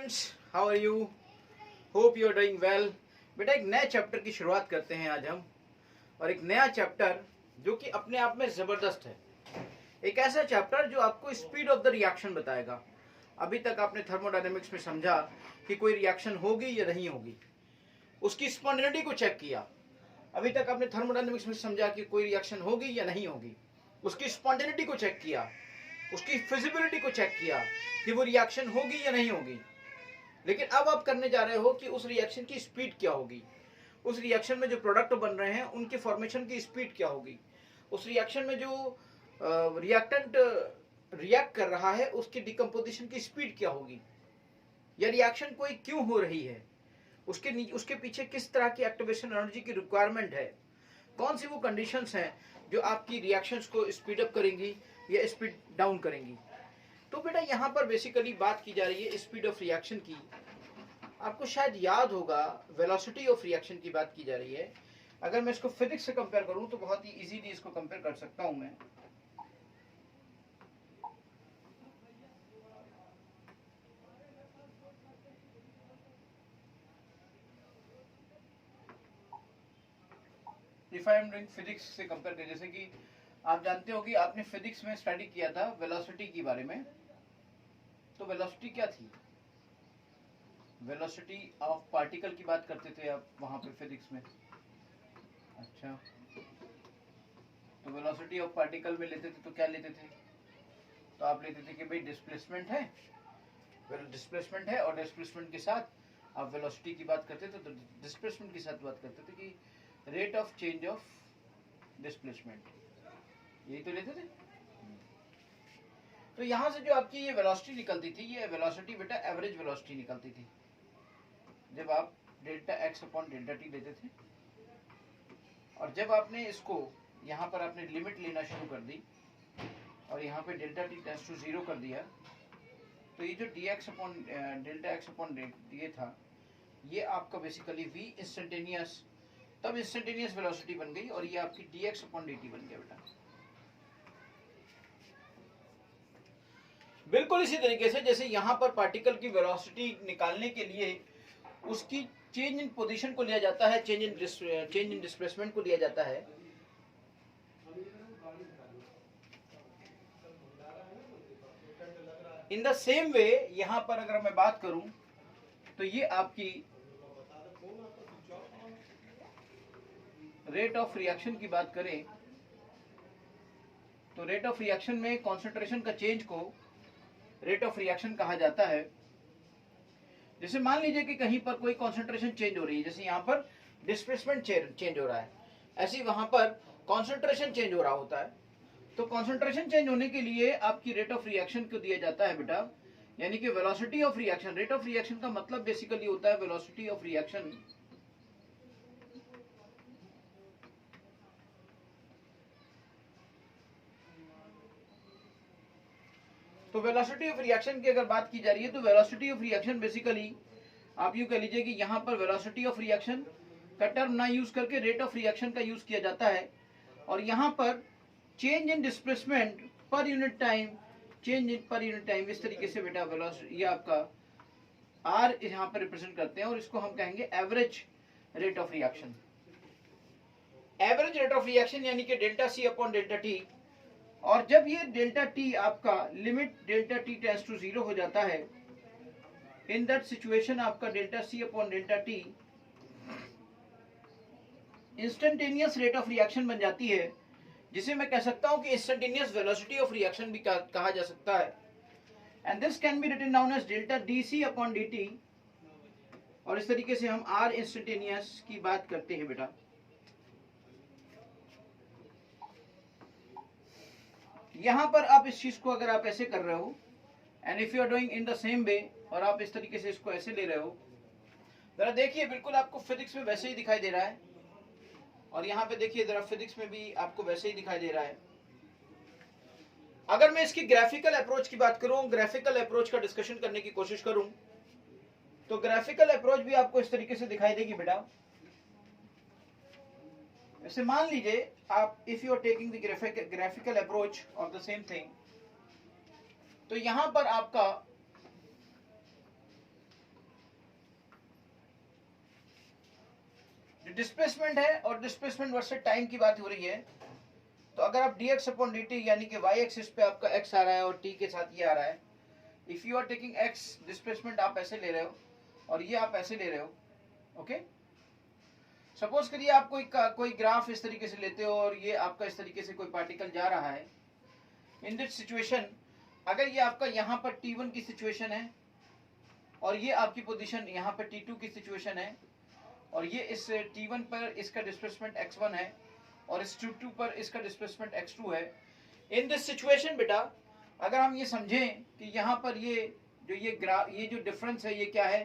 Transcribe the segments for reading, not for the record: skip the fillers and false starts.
Students, how are you? Hope you are doing well. बेटा एक नए चैप्टर की शुरुआत करते हैं आज हम, और एक नया चैप्टर जो कि अपने आप में जबरदस्त है। एक ऐसा चैप्टर जो आपको स्पीड ऑफ द रिएक्शन बताएगा। अभी तक आपने थर्मोडायनेमिक्स में समझा कि कोई रिएक्शन होगी या नहीं होगी, उसकी स्पॉन्टेनिटी को चेक किया। अभी तक आपने थर्मोडायनेमिक्स में समझा कि कोई रिएक्शन होगी या नहीं होगी, उसकी स्पॉन्टेनिटी को चेक किया, उसकी फिजिबिलिटी को चेक किया कि वो रिएक्शन होगी या नहीं होगी। लेकिन अब आप करने जा रहे हो कि उस रिएक्शन की स्पीड क्या होगी, उस रिएक्शन में जो प्रोडक्ट बन रहे हैं उनके फॉर्मेशन की स्पीड क्या होगी, उस रिएक्शन में जो रिएक्टेंट रिएक्ट कर रहा है उसकी डिकम्पोजिशन की स्पीड क्या होगी, या रिएक्शन कोई क्यों हो रही है, उसके पीछे किस तरह की एक्टिवेशन एनर्जी की रिक्वायरमेंट है, कौन सी वो कंडीशंस हैं जो आपकी रिएक्शंस को स्पीड अप करेंगी या स्पीड डाउन करेंगी। तो बेटा यहाँ पर बेसिकली बात की जा रही है स्पीड ऑफ रिएक्शन की। आपको शायद याद होगा वेलोसिटी ऑफ रिएक्शन की बात की जा रही है। अगर मैं इसको फिजिक्स से कंपेयर करूं तो बहुत ही इजीली इसको कंपेयर कर सकता हूं मैं। If I am doing physics से कंपेयर कर, जैसे कि आप जानते हो कि आपने फिजिक्स में स्टडी किया था वेलोसिटी के बारे में। तो वेलोसिटी क्या थी? वेलोसिटी ऑफ पार्टिकल की बात करते थे आप वहां पे फिजिक्स में। अच्छा, तो वेलोसिटी ऑफ पार्टिकल में लेते थे तो क्या लेते थे? तो आप लेते थे कि भाई डिस्प्लेसमेंट है, डिस्प्लेसमेंट है, और डिस्प्लेसमेंट के साथ आप वेलोसिटी की बात करते थे, तो डिस्प्लेसमेंट के साथ बात करते थे कि rate of change of displacement, यही तो लेते थे। तो यहां से जो आपकी ये वेलोसिटी निकलती थी, ये वेलोसिटी बेटा एवरेज वेलोसिटी निकलती थी जब आप delta x upon delta T लेते थे। और जब आपने इसको यहाँ पर आपने लिमिट लेना शुरू कर दी और यहाँ पे डेल्टा टी टेंड्स टू 0 कर दिया, तो ये जो D x upon delta x upon ये था, ये आपका बेसिकली वी इंस्टेंटेनियस, तब इंस्टेंटेनियस वेलोसिटी बन गई, और ये आपकी D x upon D T बन गया बेटा। बिल्कुल इसी तरीके से जैसे यहाँ पर पार्टिकल की वेलोसिटी निकालने के लिए उसकी चेंज इन पोजीशन को लिया जाता है, चेंज इन डिस्प्लेसमेंट को लिया जाता है। इन द सेम वे यहां पर अगर मैं बात करूं तो ये आपकी रेट ऑफ रिएक्शन की बात करें तो रेट ऑफ रिएक्शन में कॉन्सेंट्रेशन का चेंज को रेट ऑफ रिएक्शन कहा जाता है। जैसे मान लीजिए कि कहीं पर कोई कॉन्सेंट्रेशन चेंज हो रही है, जैसे यहाँ पर डिस्प्लेसमेंट चेंज हो रहा है, ऐसे वहां पर कॉन्सेंट्रेशन चेंज हो रहा होता है। तो कॉन्सेंट्रेशन चेंज होने के लिए आपकी रेट ऑफ रिएक्शन को दिया जाता है बेटा, यानी कि velocity of reaction. Rate of reaction का मतलब बेसिकली होता है वेलोसिटी ऑफ रिएक्शन। तो वेलोसिटी ऑफ रिएक्शन की अगर बात की जा रही है तो वेलोसिटी ऑफ रिएक्शन बेसिकली आप यूं कह लीजिए कि यहां पर वेलोसिटी ऑफ रिएक्शन का टर्म ना यूज करके रेट ऑफ रिएक्शन का यूज किया जाता है, और यहां पर change in displacement per unit time, change in per unit time, इस तरीके से बेटा वेलोसिटी, ये आपका आर यहां पर रिप्रेजेंट करते हैं, और इसको हम कहेंगे average rate of reaction. Average rate of reaction यानी कि delta C upon delta T. और जब ये डेल्टा टी आपका limit delta T tends to 0 हो जाता है, इन दैट सिचुएशन आपका delta C upon delta T instantaneous rate of reaction बन जाती है, जिसे मैं कह सकता हूं कि इंस्टेंटेनियस वेलोसिटी ऑफ रिएक्शन भी कहा जा सकता है। And this can be written down as delta D C upon D T, और इस तरीके से हम आर इंस्टेंटेनियस की बात करते हैं बेटा। यहां पर आप इस चीज को अगर आप ऐसे कर रहे हो, and if you are doing in the same way, और आप इस तरीके से इसको ऐसे ले रहे हो, जरा देखिए बिल्कुल आपको फिजिक्स में वैसे ही दिखाई दे रहा है, और यहाँ पे देखिए जरा फिजिक्स में भी आपको वैसे ही दिखाई दे रहा है। अगर मैं इसकी ग्राफिकल अप्रोच की बात करूं, ग्राफिकल अप्रोच का डिस्कशन करने की कोशिश करूं, तो ग्राफिकल अप्रोच भी आपको इस तरीके से दिखाई देगी बेटा। वैसे मान लीजिए आप if you are taking the graphical approach of the same thing, तो यहां पर आपका जो डिस्प्लेसमेंट है और डिस्प्लेसमेंट वर्सेस टाइम की बात हो रही है, तो अगर आप dx अपॉन dt यानी कि y एक्सिस पे आपका x आ रहा है और t के साथ ये आ रहा है, if you are taking x displacement आप ऐसे ले रहे हो और ये आप ऐसे ले रहे हो, ओके। सपोज करिए आप कोई ग्राफ इस तरीके से लेते हो और ये आपका इस तरीके से कोई पार्टिकल जा रहा है। इन दिस सिचुएशन अगर ये आपका यहाँ पर t1 की सिचुएशन है और ये आपकी पोजीशन यहाँ पर t2 की सिचुएशन है और ये इस t1 पर इसका डिस्प्लेसमेंट x1 है और इस t2 पर इसका डिस्प्लेसमेंट x2 है। इन दिस सिचुएशन बेटा अगर हम ये समझें कि यहाँ पर ये जो डिफरेंस है ये क्या है,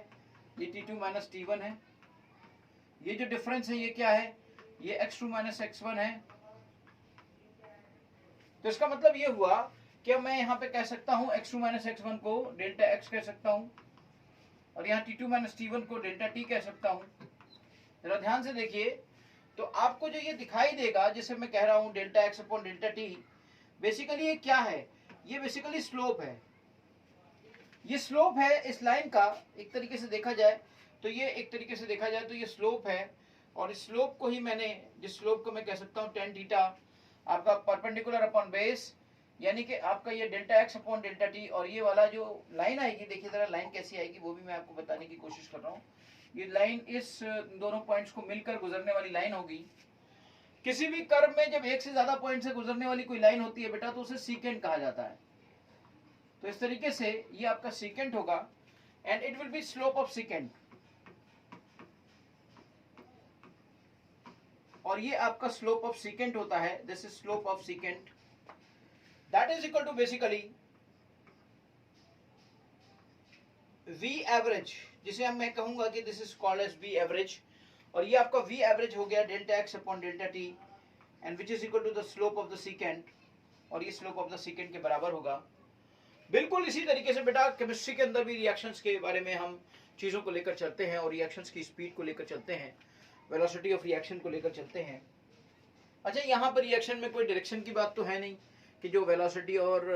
ये t2 माइनस t1 है। ये जो डिफरेंस है ये क्या है, ये x2 माइनस x1 है। तो इसका मतलब ये हुआ कि मैं यहाँ पे कह सकता हूँ x2 माइनस x1 को डेल्टा x कह सकता हूँ और यहाँ t2 माइनस t1 को डेल्टा t कह सकता हूँ। जरा ध्यान से देखिए, तो आपको जो ये दिखाई देगा जिसे मैं कह रहा हूँ delta x upon delta t, basically ये क्या है, ये बेसिकली स्लोप है। ये स्लोप है इस लाइन का, एक तरीके से देखा जाए तो ये स्लोप है और इस स्लोप को ही मैंने, जिस स्लोप को मैं कह सकता हूँ टेन थीटा आपका परपेंडिकुलर अपॉन बेस, यानी कि आपका ये delta x upon delta t, और ये वाला जो लाइन आएगी, देखिए जरा लाइन कैसी आएगी वो भी मैं आपको बताने की कोशिश कर रहा हूँ। ये लाइन इस दोनों पॉइंट्स को मिलकर गुजरने वाली लाइन होगी। किसी भी कर्व में जब एक से ज्यादा पॉइंट से गुजरने वाली कोई लाइन होती है बेटा तो उसे सीकेंट कहा जाता है। तो इस तरीके से ये आपका सीकेंट होगा and it will be slope of secant, और ये आपका स्लोप ऑफ सीकेंट होता है। This is slope of secant, that is equal to basically v average, जिसे हम मैं कहूंगा कि this is called as v average, और ये आपका v एवरेज हो गया delta x upon delta t and which is equal to the slope of the secant, और ये स्लोप ऑफ द सीकेंट के बराबर होगा। बिल्कुल इसी तरीके से बेटा केमिस्ट्री के अंदर भी रिएक्शंस के बारे में हम चीजों को लेकर चलते हैं और रिएक्शंस की स्पीड को लेकर चलते हैं, वेलोसिटी ऑफ रिएक्शन को लेकर चलते हैं। अच्छा, यहाँ पर रिएक्शन में कोई डायरेक्शन की बात तो है नहीं कि जो वेलोसिटी और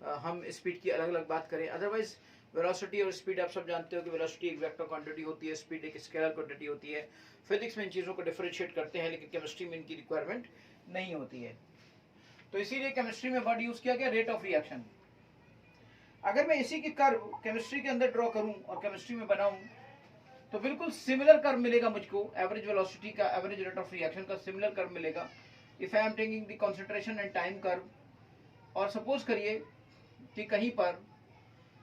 हम स्पीड की अलग अलग बात करें। अदरवाइज वेलोसिटी और स्पीड आप सब जानते हो कि वेलोसिटी एक वेक्टर क्वांटिटी होती है, स्पीड एक स्केलर क्वांटिटी होती है। फिजिक्स में इन चीज़ों को डिफरेंशिएट करते हैं लेकिन केमिस्ट्री में इनकी रिक्वायरमेंट नहीं होती है। तो इसीलिए केमिस्ट्री में वर्ड यूज किया गया रेट ऑफ रिएक्शन। अगर मैं इसी की कर्व केमिस्ट्री के अंदर ड्रॉ करूं और केमिस्ट्री में बनाऊं तो बिल्कुल सिमिलर कर्व मिलेगा मुझको, एवरेज वेलोसिटी का, एवरेज रेट ऑफ रिएक्शन का सिमिलर कर्व मिलेगा if I am taking the concentration and time curve. और सपोज करिए कि कहीं पर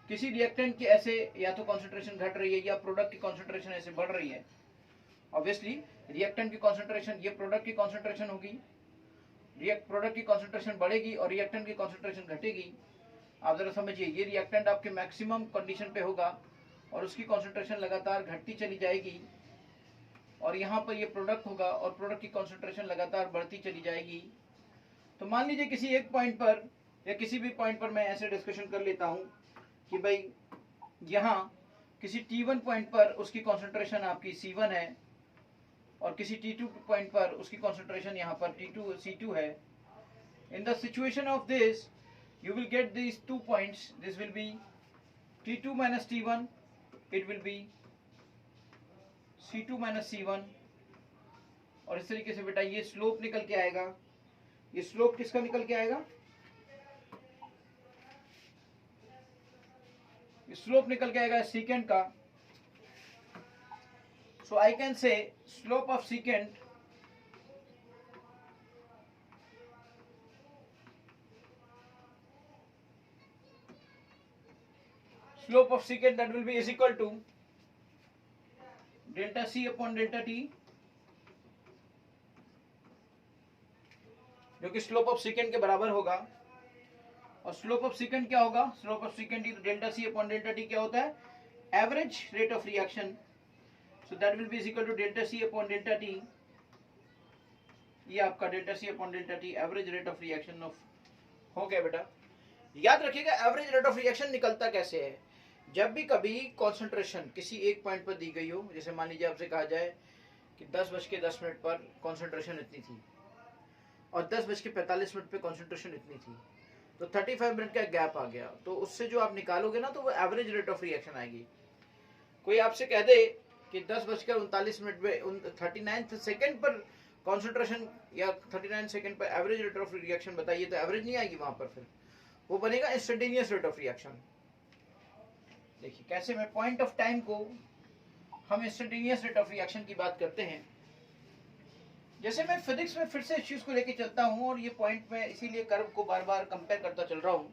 किसी रिएक्टेंट की ऐसे या तो कंसंट्रेशन घट रही है या प्रोडक्ट की कंसंट्रेशन ऐसे बढ़ रही है। ऑब्वियसली रिएक्टेंट की कंसंट्रेशन, ये प्रोडक्ट की कंसंट्रेशन होगी, प्रोडक्ट की कंसंट्रेशन बढ़ेगी और रिएक्टेंट की कंसंट्रेशन घटेगी। आप जरा समझिए, ये रिएक्टेंट आपके मैक्सिमम कंडीशन पे होगा और उसकी कंसंट्रेशन लगातार घटती चली जाएगी, और यहाँ पर ये प्रोडक्ट होगा और प्रोडक्ट की कंसंट्रेशन लगातार बढ़ती चली जाएगी। तो मान लीजिए किसी एक पॉइंट पर या किसी भी पॉइंट पर मैं ऐसे डिस्कशन कर लेता हूँ कि भाई यहाँ किसी T1 पॉइंट पर उसकी कंसंट्रेशन आपकी C1 है और किसी T2 पॉइंट पर उसकी कंसंट्रेशन यहाँ पर C2 है। In the situation of this you will get these 2 points. This will be T2 minus T1, it will be C2 minus C1, और इस तरीके से बेटा ये स्लोप निकल के आएगा। ये स्लोप किसका निकल के आएगा, ये स्लोप निकल के आएगा सीकेंट का। So I can say slope of secant that will be is equal to delta c upon delta t, जो कि स्लोप ऑफ सेकेंड के बराबर होगा। और स्लोप ऑफ सेकेंड क्या होगा, slope of second delta C upon delta T क्या होता है, average rate of reaction. So that will be is equal to delta C upon delta T, ये आपका delta C upon delta T average rate of reaction of हो गया। बेटा याद रखिएगा एवरेज रेट ऑफ रिएक्शन निकलता कैसे है, जब भी कभी कॉन्सेंट्रेशन किसी एक पॉइंट पर दी गई हो, जैसे मान लीजिए आपसे कहा जाए कि 10:10 पर कॉन्सेंट्रेशन इतनी थी और 10:45 पे कॉन्सेंट्रेशन इतनी थी, तो 35 मिनट का गैप आ गया, तो उससे जो आप निकालोगे ना तो वो एवरेज रेट ऑफ रिएक्शन आएगी। कोई आपसे कह दे कि 10:39 पे 39 सेकंड पर कॉन्सेंट्रेशन या 39 सेकंड पर एवरेज रेट ऑफ रिएक्शन बताइए, तो एवरेज नहीं आएगी वहां पर, फिर वो बनेगा इंस्टेंटेनियस रेट ऑफ रिएक्शन। देखिए कैसे मैं पॉइंट ऑफ टाइम को हम इंस्टेंटेनियस रेट ऑफ रिएक्शन की बात करते हैं। जैसे मैं फिजिक्स में फिर से इस चीज को लेके चलता हूं, और ये पॉइंट में इसीलिए कर्व को बार बार कंपेयर करता चल रहा हूं,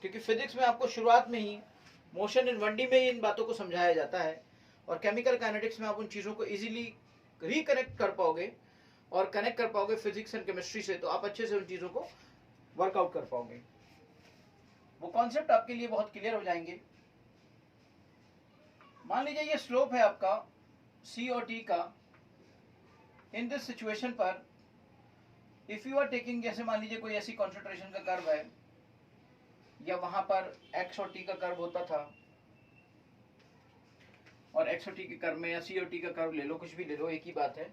क्योंकि फिजिक्स में आपको शुरुआत में ही मोशन इन 1D में ही इन बातों को समझाया जाता है, और केमिकल काइनेटिक्स में आप उन चीजों को इजीली रिकनेक्ट कर पाओगे और कनेक्ट कर पाओगे फिजिक्स एंड केमिस्ट्री से, तो आप अच्छे से उन चीजों को वर्कआउट कर पाओगे, वो कॉन्सेप्ट आपके लिए बहुत क्लियर हो जाएंगे। मान लीजिए ये स्लोप है आपका सी और टी का। इन दिस सिचुएशन पर इफ यू आर टेकिंग, जैसे मान लीजिए कोई ऐसी कॉन्सेंट्रेशन का कर्व है, या वहां पर एक्स और टी का कर्व होता था, और एक्स और टी के कर्व में या सी और टी का कर्व ले लो, कुछ भी ले लो, एक ही बात है।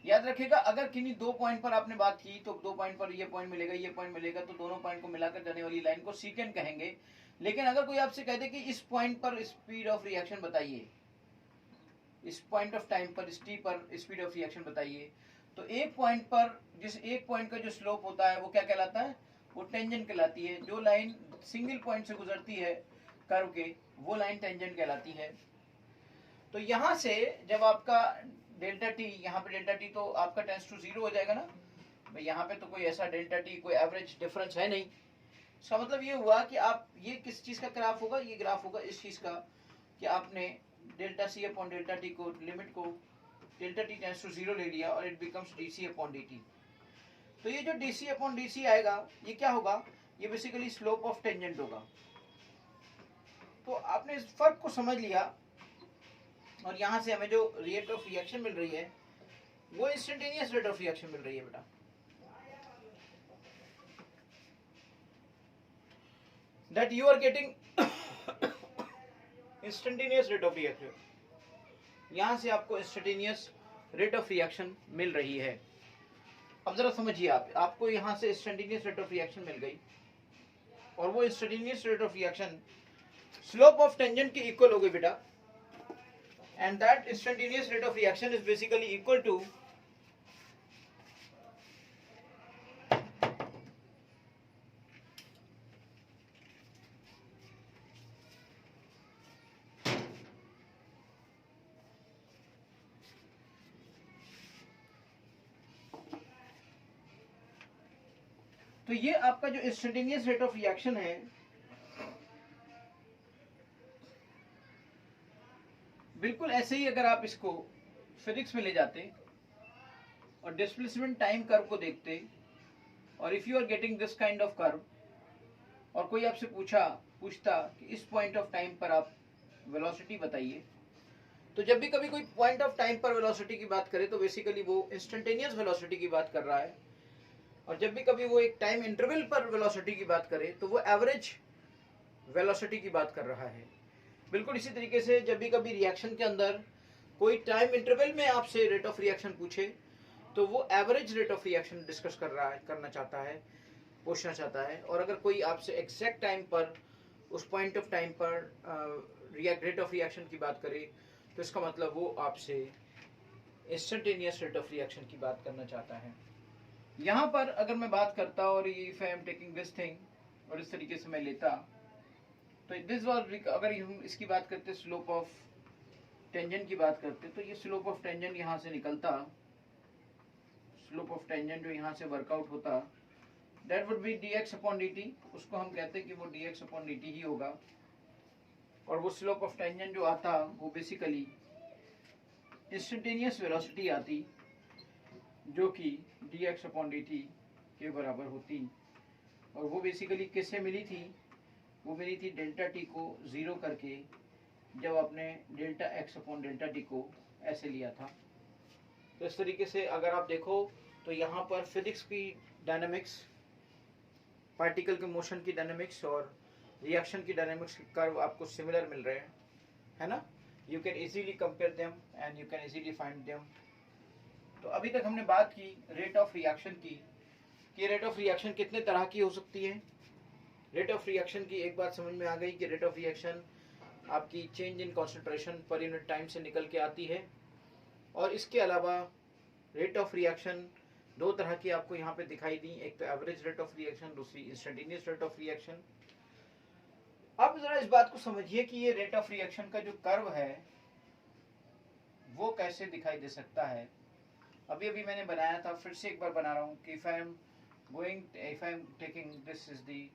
याद रखिएगा अगर किन्हीं दो पॉइंट पर आपने बात की, तो दो पॉइंट पर ये पॉइंट मिलेगा, ये पॉइंट मिलेगा, तो दोनों पॉइंट को मिलाकर जाने वाली लाइन को सीकेंट कहेंगे। लेकिन अगर कोई आपसे कह दे कि इस पॉइंट पर स्पीड ऑफ रिएक्शन बताइए, इस पॉइंट ऑफ टाइम पर इस टी पर स्पीड ऑफ रिएक्शन बताइए, तो एक पॉइंट पर जिस एक पॉइंट का जो स्लोप होता है वो क्या कहलाता है, वो टेंजेंट कहलाती है। जो लाइन सिंगल पॉइंट से गुजरती है कर्व के, वो लाइन टेंजेंट कहलाती है। तो यहां से जब आपका डेल्टा टी, यहाँ पे डेल्टा टी तो आपका टेंस टू 0 हो जाएगा ना भाई, यहाँ पे तो कोई ऐसा डेल्टा टी कोई एवरेज डिफरेंस है नहीं। इसका मतलब ये हुआ कि आप, ये किस चीज का ग्राफ होगा, ये ग्राफ होगा इस चीज का कि आपने delta C upon delta T को, लिमिट को डेल्टा टी टेंस टू 0 ले लिया, और it becomes D C upon D T. तो ये जो D C upon D C आएगा, ये क्या होगा, ये बेसिकली स्लोप ऑफ टेंजेंट होगा। तो आपने इस फर्क को समझ लिया, और यहां से हमें जो रेट ऑफ रिएक्शन मिल रही है वो इंस्टेंटेनियस रेट ऑफ रिएक्शन मिल रही है बेटा। That you are getting instantaneous rate of reaction, यहां से आपको इंस्टेंटेनियस रेट ऑफ रिएक्शन मिल रही है। अब जरा समझिए, आपको यहां से इंस्टेंटेनियस रेट ऑफ रिएक्शन मिल गई, और वो instantaneous rate of reaction slope of tangent के इक्वल हो गई बेटा, and that instantaneous rate of reaction is basically equal to तो ये आपका जो इंस्टेंटेनियस रेट ऑफ रिएक्शन है, बिल्कुल ऐसे ही अगर आप इसको फिजिक्स में ले जाते और डिस्प्लेसमेंट टाइम कर्व को देखते, और if you are getting this kind of curve, और कोई आपसे पूछता कि इस पॉइंट ऑफ टाइम पर आप वेलोसिटी बताइए, तो जब भी कभी कोई पॉइंट ऑफ टाइम पर वेलोसिटी की बात करे तो बेसिकली वो इंस्टेंटेनियस वेलोसिटी की बात कर रहा है, और जब भी कभी वो एक टाइम इंटरवल पर वेलोसिटी की बात करे तो वो एवरेज वेलोसिटी की बात कर रहा है। बिल्कुल इसी तरीके से जब भी कभी रिएक्शन के अंदर कोई टाइम इंटरवल में आपसे रेट ऑफ रिएक्शन पूछे, तो वो average rate of reaction discuss करना चाहता है, पूछना चाहता है। और अगर कोई आपसे एग्जैक्ट टाइम पर, उस पॉइंट ऑफ टाइम पर रेट ऑफ रिएक्शन की बात करे, तो इसका मतलब वो आपसे इंस्टेंटेनियस रेट ऑफ रिएक्शन की बात करना चाहता है। यहाँ पर अगर मैं बात करता, और if I am taking this thing, और इस तरीके से मैं लेता, तो दिस वाज, अगर हम इसकी बात करते, स्लोप ऑफ टेंजेंट की बात करते, तो ये स्लोप ऑफ टेंजेंट यहाँ से निकलता, स्लोप ऑफ टेंजेंट जो यहाँ से वर्कआउट होता, that would be dx upon dt। उसको हम कहते हैं कि वो dx अपॉन dt ही होगा, और वो स्लोप ऑफ टेंजेंट जो आता वो बेसिकली इंस्टेंटेनियस वेलोसिटी आती, जो कि dx अपॉन dt के बराबर होती। और वो बेसिकली किससे मिली थी, वो मिली थी डेल्टा टी को 0 करके, जब आपने delta x upon delta T को ऐसे लिया था। तो इस तरीके से अगर आप देखो तो यहाँ पर फिजिक्स की डायनामिक्स, पार्टिकल के मोशन की डायनामिक्स और रिएक्शन की डायनामिक्स के कर्व आपको सिमिलर मिल रहे हैं, है ना। You can easily compare them and you can easily find them. तो अभी तक हमने बात की रेट ऑफ रिएक्शन की, कि रेट ऑफ रिएक्शन कितने तरह की हो सकती है। रेट ऑफ रिएक्शन की एक बात समझ में आ गई कि रेट ऑफ रिएक्शन आपकी change in concentration per unit time से निकल के आती है। और इसके अलावा रेट ऑफ रिएक्शन दो तरह की आपको यहाँ पे दिखाई दी, एक तो एवरेज रेट ऑफ रिएक्शन, दूसरी इंस्टेंटेनियस रेट ऑफ रिएक्शन। अब जरा इस बात को समझिए कि ये रेट ऑफ रिएक्शन का जो कर्व है वो कैसे दिखाई दे सकता है। अभी अभी मैंने बनाया था, फिर से एक बार बना रहा हूँ कि if I am taking this is the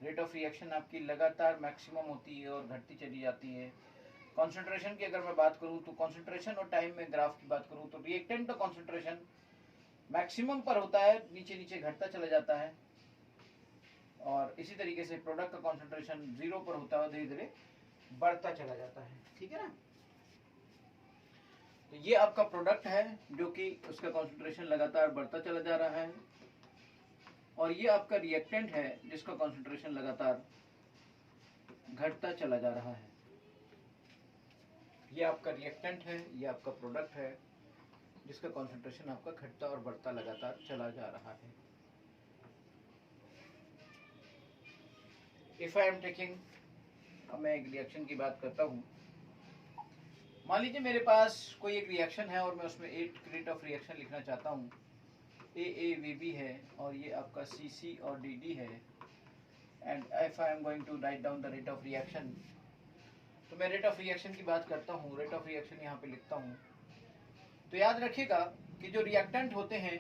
rate of reaction आपकी लगातार मैक्सिमम होती है और घटती चली जाती है। कॉन्सेंट्रेशन की अगर मैं बात करूँ तो कॉन्सेंट्रेशन और टाइम में ग्राफ की बात करूँ तो रिएक्टेंट का कॉन्सेंट्रेशन मैक्सिमम पर होता है, नीचे नीचे घटता चला जाता है, और इसी तरीके से प्रोडक्ट का कॉन्सेंट्रेशन 0 पर होता है, धीरे धीरे बढ़ता चला जाता है। ठीक है ना। तो ये आपका प्रोडक्ट है जो कि उसका कॉन्सेंट्रेशन लगातार बढ़ता चला जा रहा है, और ये आपका रिएक्टेंट है जिसका कॉन्सेंट्रेशन लगातार घटता चला जा रहा है। ये आपका रिएक्टेंट है, ये आपका प्रोडक्ट है जिसका कॉन्सेंट्रेशन आपका घटता और बढ़ता लगातार चला जा रहा है। इफ आई एम टेकिंग, अब मैं एक रिएक्शन की बात करता हूँ। मान लीजिए मेरे पास कोई एक रिएक्शन है और मैं उसमें 8 रेट ऑफ रिएक्शन लिखना चाहता हूँ। AAVB है और ये आपका CC और DD है, and if I am going to write down the rate of reaction, तो मैं रेट ऑफ रिएक्शन की बात करता हूँ, रेट ऑफ रिएक्शन यहाँ पे लिखता हूँ। तो याद रखिएगा कि जो रिएक्टेंट होते हैं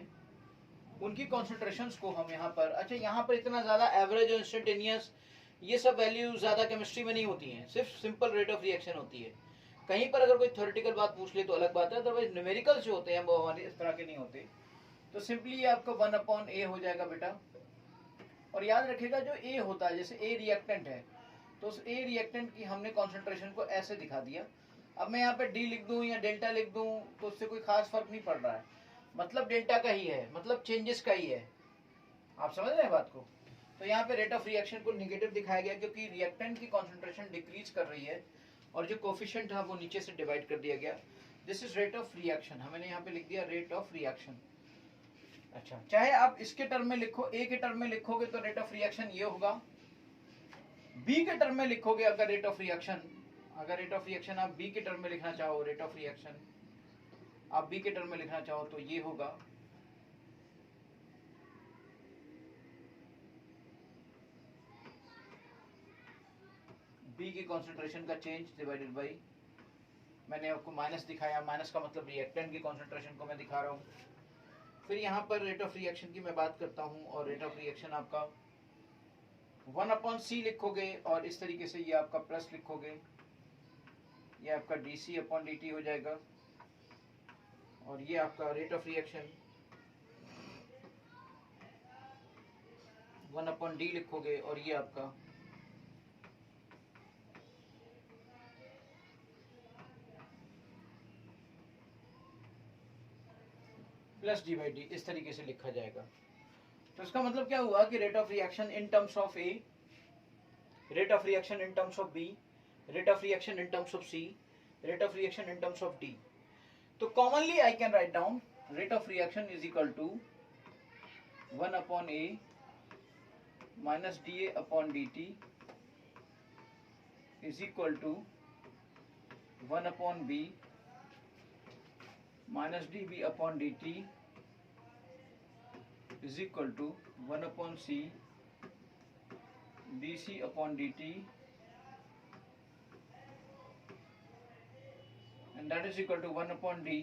उनकी कॉन्सेंट्रेशंस को हम यहाँ पर, अच्छा यहाँ पर इतना ज़्यादा एवरेज और इंस्टेंटेनियस ये सब वैल्यू ज़्यादा केमिस्ट्री में नहीं होती हैं, सिर्फ सिंपल रेट ऑफ रिएक्शन होती है। कहीं पर अगर कोई थ्योरेटिकल बात पूछ ले तो अलग बात है, अदरवाइज न्यूमेरिकल्स जो होते हैं वो हमारे इस तरह के नहीं होते। तो सिंपली आपका 1/A हो जाएगा बेटा। और याद रखिएगा जो A होता है, जैसे A रिएक्टेंट है तो उस A रिएक्टेंट की हमने कॉन्सेंट्रेशन को ऐसे दिखा दिया। अब मैं यहाँ पे D लिख दूं या डेल्टा लिख दूं तो उससे कोई खास फर्क नहीं पड़ रहा है, मतलब डेल्टा का ही है, मतलब चेंजेस का ही है। आप समझ रहे हैं बात को। तो यहाँ पे रेट ऑफ रिएक्शन को निगेटिव दिखाया गया क्योंकि रिएक्टेंट की कॉन्सेंट्रेशन डिक्रीज कर रही है और जो कोफिशिएंट था वो नीचे से डिवाइड कर दिया गया। This is rate of reaction, हमने यहाँ पे लिख दिया रेट ऑफ रिएक्शन। अच्छा, चाहे आप इसके टर्म में लिखो, ए के टर्म में लिखोगे तो रेट ऑफ रिएक्शन ये होगा, बी के टर्म में लिखोगे अगर रेट ऑफ रिएक्शन आप बी के टर्म में लिखना चाहो, रेट ऑफ रिएक्शन आप बी के टर्म में लिखना चाहो तो ये होगा। बी की कॉन्सेंट्रेशन का चेंज डिवाइडेड बाई, मैंने आपको माइनस दिखाया, माइनस का मतलब रिएक्टेंट की कॉन्सेंट्रेशन को मैं दिखा रहा हूँ। फिर यहाँ पर रेट ऑफ रिएक्शन की मैं बात करता हूँ और रेट ऑफ रिएक्शन आपका 1/C लिखोगे और इस तरीके से ये आपका प्लस लिखोगे, ये आपका dC/dt हो जाएगा, और ये आपका रेट ऑफ रिएक्शन 1/D लिखोगे और ये आपका प्लस d/d इस तरीके से लिखा जाएगा। तो इसका मतलब क्या हुआ कि rate of reaction in terms of A, rate of reaction in terms of B, rate of reaction in terms of C, rate of reaction in terms of D। तो commonly I can write down rate of reaction is equal to 1/A minus dA/dt is equal to 1/B minus dB/dt is equal to 1/C dC/dt, and that is equal to 1/D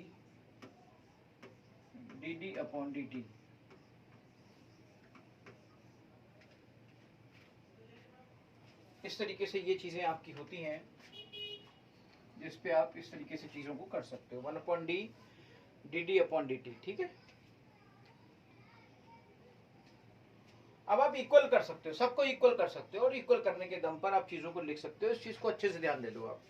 dd/dt। इस तरीके से ये चीजें आपकी होती हैं जिस पे आप इस तरीके से चीजों को कर सकते हो, 1/D dd/dt। ठीक है। अब आप इक्वल कर सकते हो, सबको इक्वल कर सकते हो, और इक्वल करने के दम पर आप चीजों को लिख सकते हो। इस चीज को अच्छे से ध्यान दे दो आप।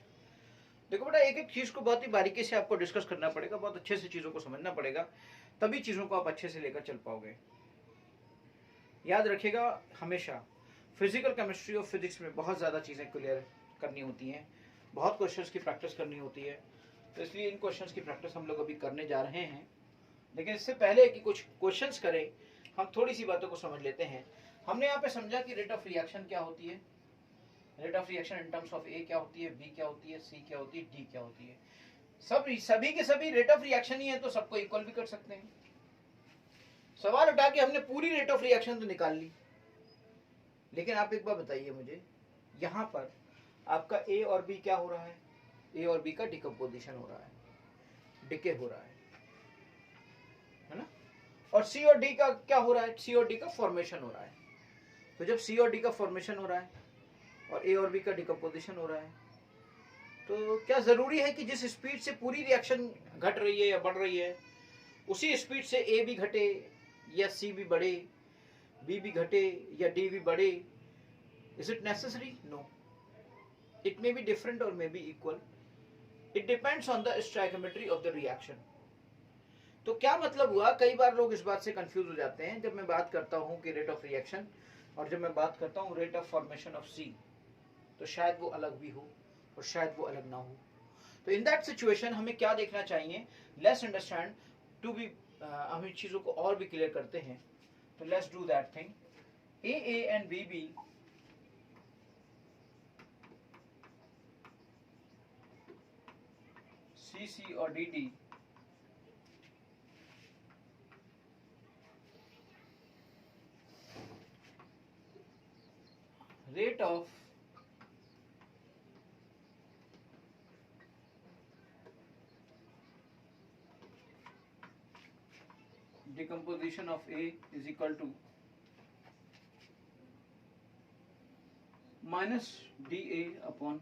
देखो बेटा, एक एक चीज को बहुत ही बारीकी से आपको डिस्कस करना पड़ेगा, बहुत अच्छे से चीजों को समझना पड़ेगा, तभी चीजों को आप अच्छे से लेकर चल पाओगे। याद रखिएगा, हमेशा फिजिकल केमिस्ट्री और फिजिक्स में बहुत ज़्यादा चीज़ें क्लियर करनी होती हैं, बहुत क्वेश्चंस की प्रैक्टिस करनी होती है। तो इसलिए इन क्वेश्चंस की प्रैक्टिस हम लोग अभी करने जा रहे हैं। लेकिन इससे पहले कि कुछ क्वेश्चंस करें, हम थोड़ी सी बातों को समझ लेते हैं। हमने यहाँ पे समझा कि रेट ऑफ रिएक्शन क्या होती है, rate of reaction in terms of A क्या होती है, बी क्या होती है, सी क्या होती है, डी क्या होती है। सभी के सभी रेट ऑफ रिएक्शन ही है, तो सबको इक्वल भी कर सकते हैं। सवाल उठा के हमने पूरी रेट ऑफ रिएक्शन तो निकाल ली, लेकिन आप एक बार बताइए मुझे, यहां पर आपका ए और बी क्या हो रहा है? ए और बी का डिकम्पोजिशन हो रहा है, डिके हो रहा है ना? और सी और डी का क्या हो रहा है? सी और डी का फॉर्मेशन हो रहा है। तो जब सी और डी का फॉर्मेशन हो रहा है और ए और बी का डिकम्पोजिशन हो रहा है, तो क्या जरूरी है कि जिस स्पीड से पूरी रिएक्शन घट रही है या बढ़ रही है, उसी स्पीड से ए भी घटे या सी भी बढ़े, बी भी घटे या डी भी बढ़े? Is it necessary? No, it may be different और may be equal, it depends on the stoichiometry of the reaction. तो क्या मतलब हुआ, कई बार लोग इस बात से कंफ्यूज हो जाते हैं जब मैं बात करता हूं कि रेट ऑफ रिएक्शन और जब मैं बात करता हूं रेट ऑफ फॉर्मेशन ऑफ सी, तो शायद वो अलग भी हो और शायद वो अलग ना हो। तो इन दैट सिचुएशन हमें क्या देखना चाहिए? लेट्स अंडरस्टैंड टू बी, हम इन चीजों को और भी क्लियर करते हैं। तो let's do that thing. A and B B C C और D D rate of decomposition of A is equal to minus D A upon,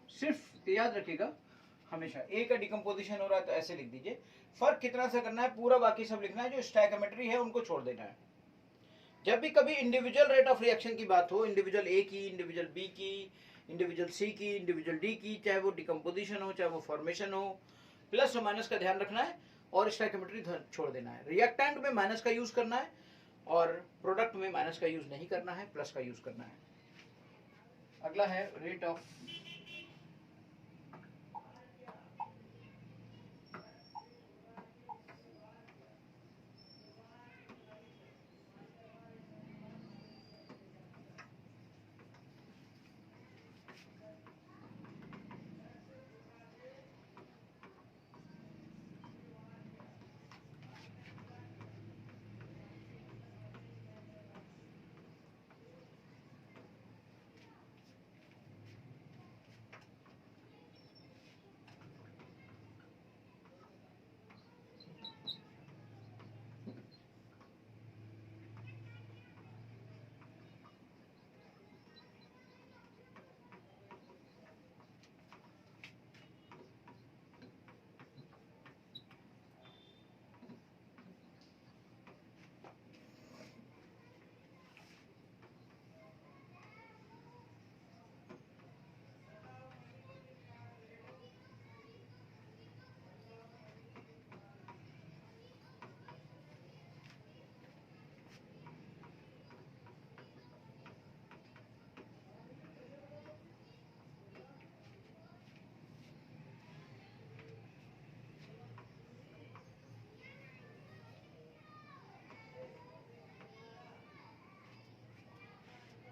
सिर्फ याद रखिएगा हमेशा ए का डिकम्पोजिशन हो रहा है तो ऐसे लिख दीजिए। फर्क कितना सा करना है, पूरा बाकी सब लिखना है, जो स्टोइकियोमेट्री है उनको छोड़ देना है। जब भी कभी इंडिविजुअल रेट ऑफ रिएक्शन की बात हो, इंडिविजुअल ए की, इंडिविजुअल बी की, इंडिविजुअल सी की, इंडिविजुअल डी की, चाहे वो डिकम्पोजिशन हो चाहे वो फॉर्मेशन हो, प्लस और माइनस का ध्यान रखना है और स्टोइकियोमेट्री छोड़ देना है। रिएक्टेंट में माइनस का यूज करना है और प्रोडक्ट में माइनस का यूज नहीं करना है, प्लस का यूज करना है। अगला है rate of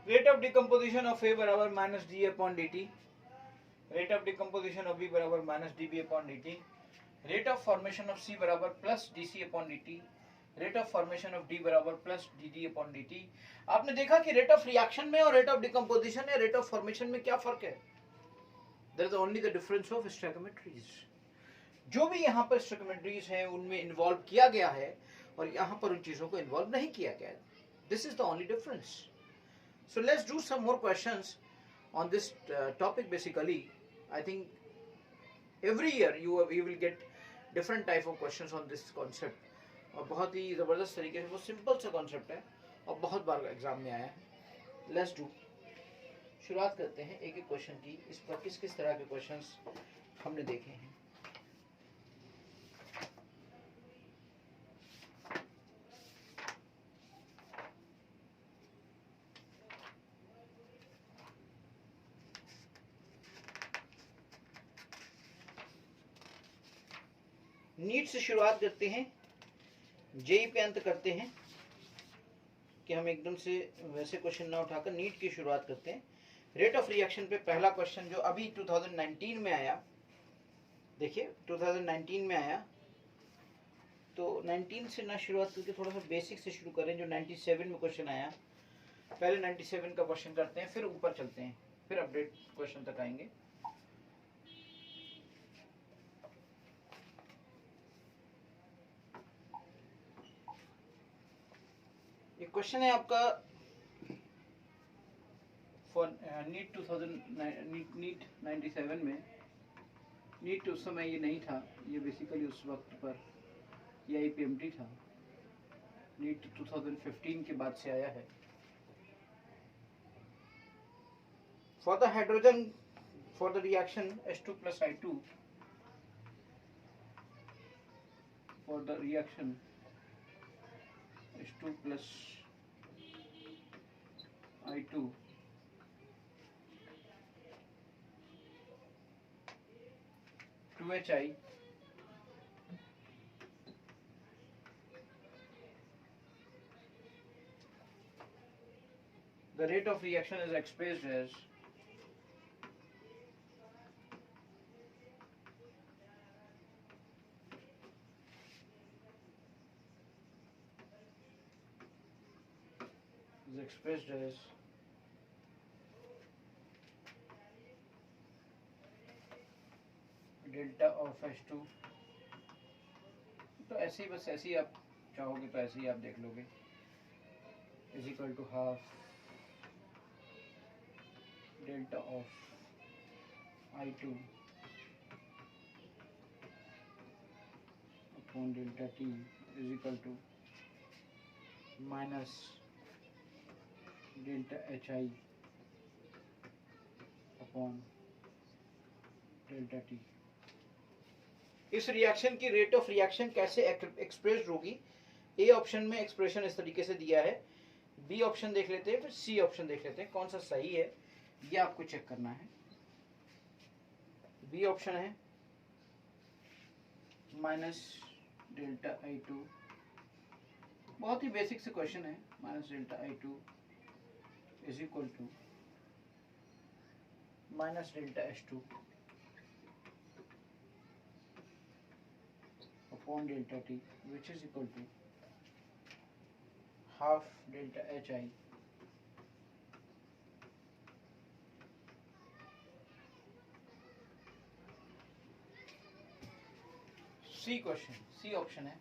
rate of decomposition of A बराबर minus D upon D T, rate of decomposition of B बराबर minus D B upon D T, rate of formation of C बराबर plus D C upon D T, rate of formation of D बराबर plus D D upon D T. आपने देखा कि rate of reaction में और rate of decomposition या rate of formation में क्या फर्क है? There is only the difference of stoichiometries. जो भी यहाँ पर स्टोइकियोमेट्रीज हैं उनमें इन्वॉल्व किया गया है और यहाँ पर उन चीजों को इन्वॉल्व नहीं किया गया है। This is the only difference. So let's do some more questions on this topic. Basically, I think every year you will get different type of questions on this concept. और बहुत ही ज़बरदस्त तरीके से, वो सिंपल सा कॉन्सेप्ट है और बहुत बार एग्जाम में आया है। Let's do, शुरुआत करते हैं एक एक क्वेश्चन की। इस पर किस किस तरह के क्वेश्चंस हमने देखे हैं। नीट से शुरुआत करते हैं, जेई पे अंत करते हैं कि हम एकदम से वैसे क्वेश्चन ना उठाकर नीट की शुरुआत करते हैं। रेट ऑफ रिएक्शन पे पहला क्वेश्चन जो अभी 2019 में आया, देखिए 2019 में आया, तो 19 से ना शुरुआत करके थोड़ा सा बेसिक से शुरू करें। जो 97 में क्वेश्चन आया, पहले 97 का क्वेश्चन करते हैं, फिर ऊपर चलते हैं, फिर अपडेट क्वेश्चन तक आएंगे। ये क्वेश्चन है आपका फॉर नीट 97 में। नीट उस समय ये नहीं था, ये बेसिकली उस वक्त पर ये IPMT था। नीट 2015 के बाद से आया है। For the hydrogen for the reaction H2 plus I2, for the reaction H2 plus I2 2HI the rate of reaction is expressed as delta of H2। तो ऐसे ही, बस ऐसे ही आप चाहोगे तो ऐसे ही आप देख लोगे, is equal to half delta of I2 upon delta T is equal to minus delta HI upon delta T। इस रिएक्शन की रेट ऑफ रिएक्शन कैसे एक्सप्रेस होगी? ए ऑप्शन में एक्सप्रेशन इस तरीके से दिया है, बी ऑप्शन देख लेते हैं, फिर सी ऑप्शन देख लेते हैं, कौन सा सही है ये आपको चेक करना है। बी ऑप्शन है माइनस डेल्टा I2, बहुत ही बेसिक से क्वेश्चन है, minus delta I2 is equal to minus delta H2 upon delta T, which is equal to half delta HI C question, C option है,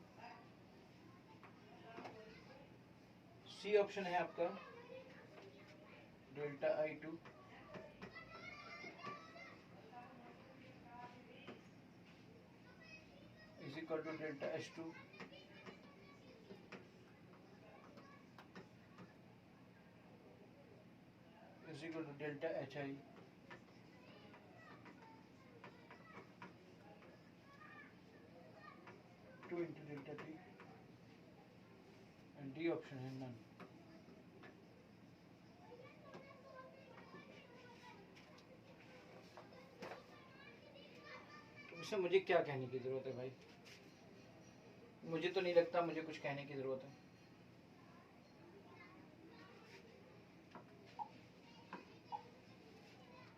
C option है आपका delta I2 is equal to delta H2 is equal to delta HI 2 into delta T, and D option है none। तो इससे मुझे क्या कहने की जरूरत है भाई? मुझे तो नहीं लगता मुझे कुछ कहने की जरूरत है।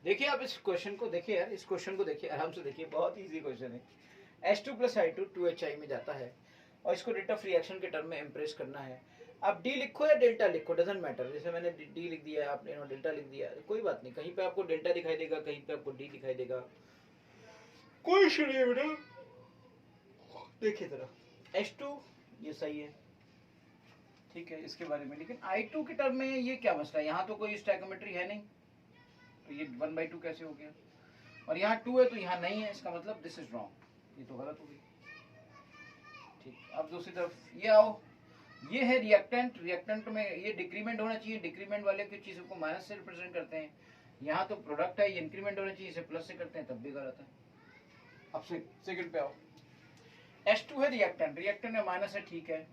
देखिए आप इस क्वेश्चन को देखिए यार, इस क्वेश्चन को देखिए, आराम से देखिए, बहुत इजी क्वेश्चन है। H2 plus I2 2HI में जाता है और इसको रेट ऑफ रिएक्शन के टर्म में इंप्रेस करना है। आप डी लिखो या डेल्टा लिखो, डजेंट मैटर। जैसे मैंने डी लिख दिया, आपने डेल्टा लिख दिया, कोई बात नहीं। कहीं पे आपको डेल्टा दिखाई देगा, कहीं पे आपको डी दिखाई देगा, कोई इशू नहीं है बेटा। देखिए जरा, H2 ये सही है, ठीक है, इसके बारे में। लेकिन I2 के टर्म में ये क्या मसला है? यहाँ तो कोई स्टैकोमेट्री है नहीं, तो ये 1/2 कैसे हो गया? और यहाँ 2 है तो यहाँ नहीं है, इसका मतलब दिस इज रॉन्ग, ये तो गलत हो गई। ठीक, अब दूसरी तरफ ये आओ, ये है रिएक्टेंट। रिएक्टेंट में ये डिक्रीमेंट होना चाहिए, डिक्रीमेंट वाले की चीजों को माइनस से रिप्रेजेंट करते हैं। यहाँ तो प्रोडक्ट है, ये इंक्रीमेंट होना चाहिए, इसे प्लस से करते हैं, तब भी गलत है। अब सेकंड पे आओ, H2 है रिएक्टेंट, रिएक्टेंट में माइनस है, ठीक है,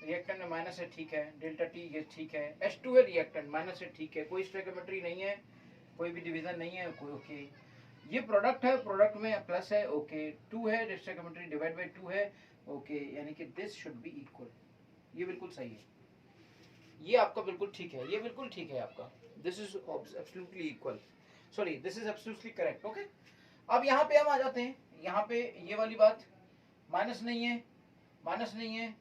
रिएक्टेंट में माइनस है, ठीक है, डेल्टा T ये ठीक है। H2 है रिएक्टेंट, माइनस है, ठीक है, कोई स्टोइकियोमेट्री नहीं है, कोई भी डिवीजन नहीं है, कोई ओके। ये प्रोडक्ट है, प्रोडक्ट में प्लस है, ओके। 2 है, स्टोइकियोमेट्री डिवाइड बाय 2 है, ओके, यानी कि दिस शुड बी इक्वल। ये बिल्कुल सही है, ये आपका बिल्कुल ठीक है, ये बिल्कुल ठीक है आपका, this is absolutely equal, sorry this is absolutely correct. Okay, अब यहाँ पे हम आ जाते हैं, यहाँ पे ये वाली बात माइनस नहीं है, माइनस नहीं है,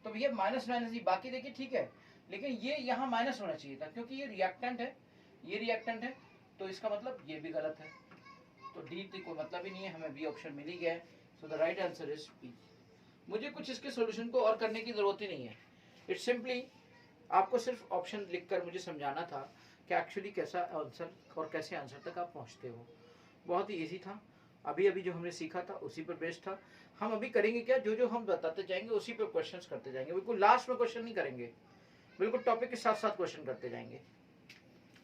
तो भैया माइनस माइनस ही, बाकी देखिए ठीक है, लेकिन ये यहाँ माइनस होना चाहिए था क्योंकि ये रिएक्टेंट है, ये रिएक्टेंट है, तो इसका मतलब ये भी गलत है, तो डी की कोई मतलब ही नहीं है, हमें बी ऑप्शन मिल ही गया है। So the right answer is B. मुझे कुछ इसके सॉल्यूशन को और करने की जरूरत ही नहीं है, इट्स सिंपली आपको सिर्फ ऑप्शन लिखकर मुझे समझाना था कि एक्चुअली कैसा आंसर और कैसे आंसर तक आप पहुंचते हो। बहुत ही इजी था, अभी अभी जो हमने सीखा था उसी पर बेस्ड था। हम अभी करेंगे क्या, जो जो हम बताते जाएंगे उसी पर क्वेश्चंस करते जाएंगे, बिल्कुल लास्ट में क्वेश्चन नहीं करेंगे, बिल्कुल टॉपिक के साथ साथ क्वेश्चन करते जाएंगे,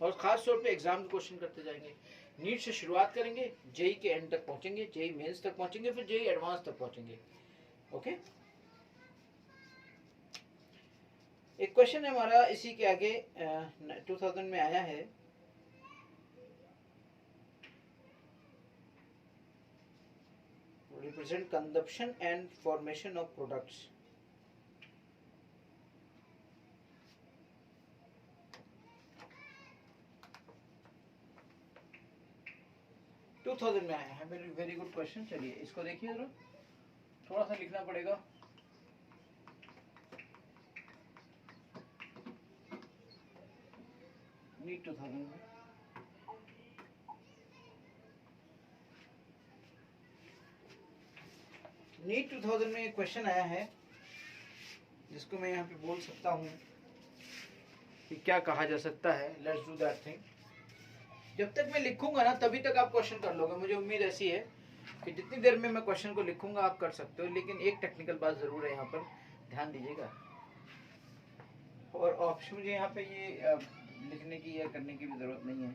और खास तौर पे एग्जाम के क्वेश्चन करते जाएंगे। नीट से शुरुआत करेंगे, जेई के एंड तक पहुंचेंगे, जेई मेंस तक पहुंचेंगे, फिर जेई एडवांस तक पहुंचेंगे। ओके, एक क्वेश्चन है हमारा इसी के आगे 2000 में आया है, represent consumption and formation of products। Two 2000 में आया है, वेरी गुड क्वेश्चन। चलिए इसको देखिए जरा, थोड़ा सा लिखना पड़ेगा। नीट 2000 में नीट 2000 में एक क्वेश्चन आया है जिसको मैं यहाँ पे बोल सकता हूँ कि क्या कहा जा सकता है। Let's do that thing. जब तक मैं लिखूंगा ना तभी तक आप क्वेश्चन कर लोगे, मुझे उम्मीद ऐसी है कि जितनी देर में मैं क्वेश्चन को लिखूंगा आप कर सकते हो, लेकिन एक टेक्निकल बात जरूर है, यहाँ पर ध्यान दीजिएगा। और ऑप्शन मुझे यहाँ पे ये लिखने की या करने की भी जरूरत नहीं है।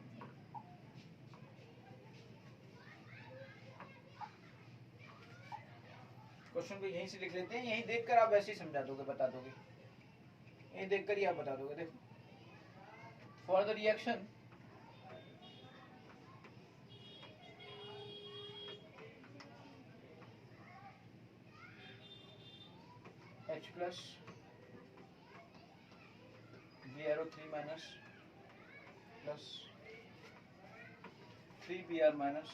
क्वेश्चन को यहीं से लिख लेते हैं, यहीं देखकर आप ऐसे ही समझा दोगे, बता दोगे, यहीं देखकर ही आप बता दोगे। देखो, for the reaction H plus BrO3 minus plus 3Br minus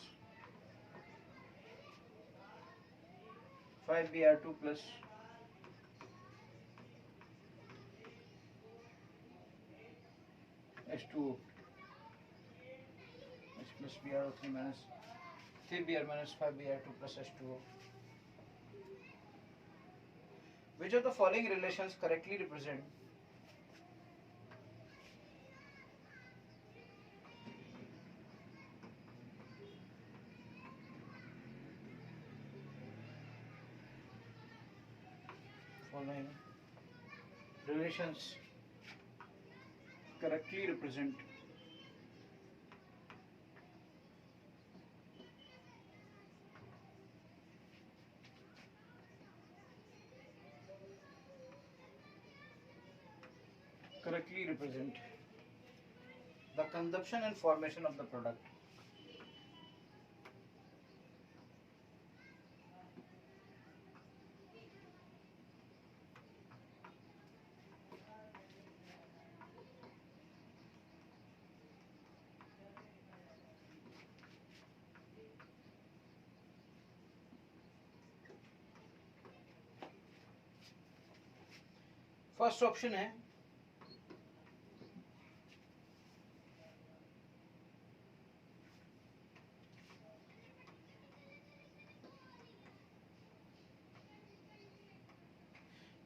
5Br2 plus H2O, H plus BrO3 minus 3Br minus 5Br2 plus H2O. Which of the following relations correctly represent following relations correctly represent the consumption and formation of the product? First option है